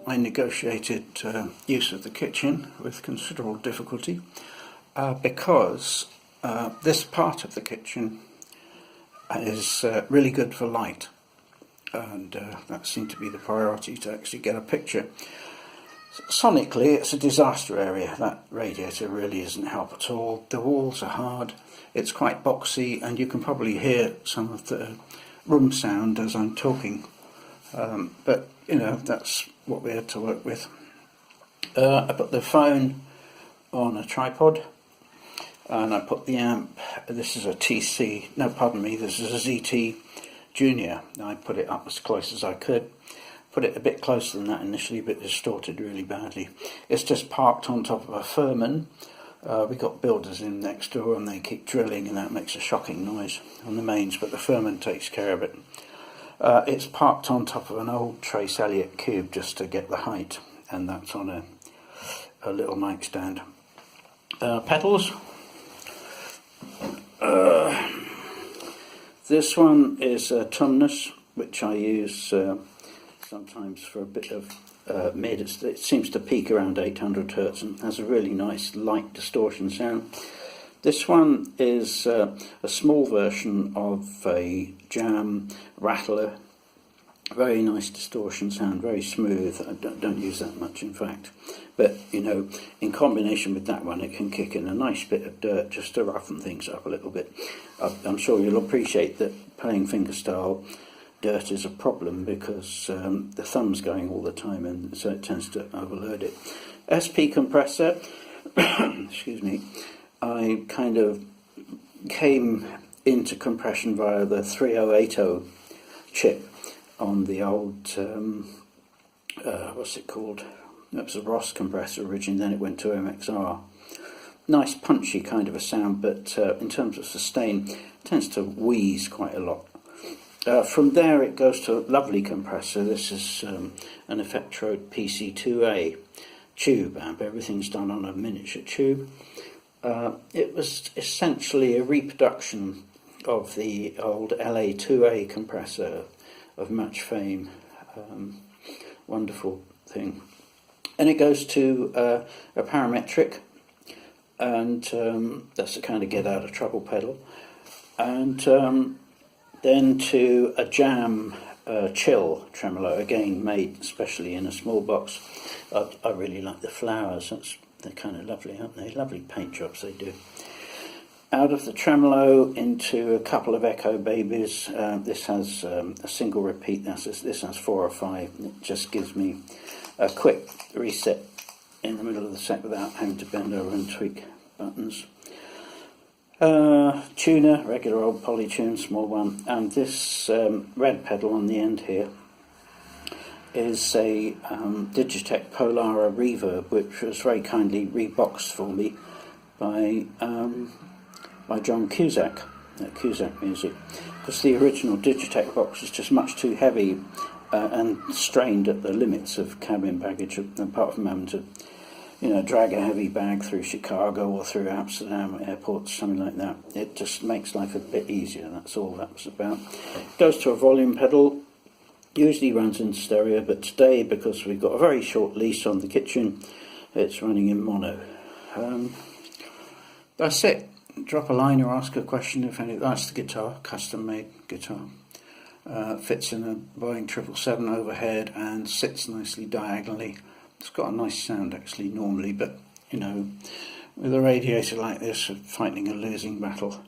I negotiated use of the kitchen with considerable difficulty because this part of the kitchen is really good for light, and that seemed to be the priority, to actually get a picture. Sonically, it's a disaster area. That radiator really isn't help at all. The walls are hard, it's quite boxy, and you can probably hear some of the room sound as I'm talking. But you know, that's what we had to work with. I put the phone on a tripod, and I put the amp. This is a TC, no, pardon me, this is a ZT Junior. I put it up as close as I could. Put it a bit closer than that initially, but distorted really badly. It's just parked on top of a Furman. We got builders in next door, and they keep drilling, and that makes a shocking noise on the mains, but the Furman takes care of it. It's parked on top of an old Trace Elliott cube just to get the height, and that's on a little mic stand. Pedals. This one is Tumnus, which I use sometimes for a bit of mid. It seems to peak around 800 Hz and has a really nice light distortion sound. This one is a small version of a Jam Rattler. Very nice distortion sound, very smooth. I don't use that much, in fact. But, you know, in combination with that one, it can kick in a nice bit of dirt just to roughen things up a little bit. I'm sure you'll appreciate that playing fingerstyle dirt is a problem, because the thumb's going all the time, and so it tends to overload it. SP compressor, excuse me, I kind of came into compression via the 3080 chip on the old, what's it called? That was a Ross compressor originally, then it went to MXR. Nice punchy kind of a sound, but in terms of sustain, it tends to wheeze quite a lot. From there it goes to a lovely compressor. This is an Effectrode PC2A tube amp. Everything's done on a miniature tube. It was essentially a reproduction of the old LA2A compressor of much fame. Wonderful thing. And it goes to a parametric, and that's the kind of get out of trouble pedal. And then to a Jam chill tremolo, again made especially in a small box. I really like the flowers. They're kind of lovely, aren't they? Lovely paint jobs they do. Out of the tremolo into a couple of Echo Babies. This has a single repeat. This has 4 or 5. It just gives me a quick reset in the middle of the set without having to bend over and tweak buttons. Tuner, regular old Polytune, small one. And this red pedal on the end here is a Digitech Polara Reverb, which was very kindly reboxed for me by John Cusack at Cusack Music, because the original Digitech box was just much too heavy and strained at the limits of cabin baggage, apart from having to, you know, drag a heavy bag through Chicago or through Amsterdam airports, something like that. It just makes life a bit easier. That's all that was about. It goes to a volume pedal. Usually runs in stereo, but today, because we've got a very short lease on the kitchen, it's running in mono. That's it. Drop a line or ask a question if any. That's the guitar, custom-made guitar. Fits in a Boeing 777 overhead and sits nicely diagonally. It's got a nice sound actually normally, but you know, with a radiator like this, fighting a losing battle.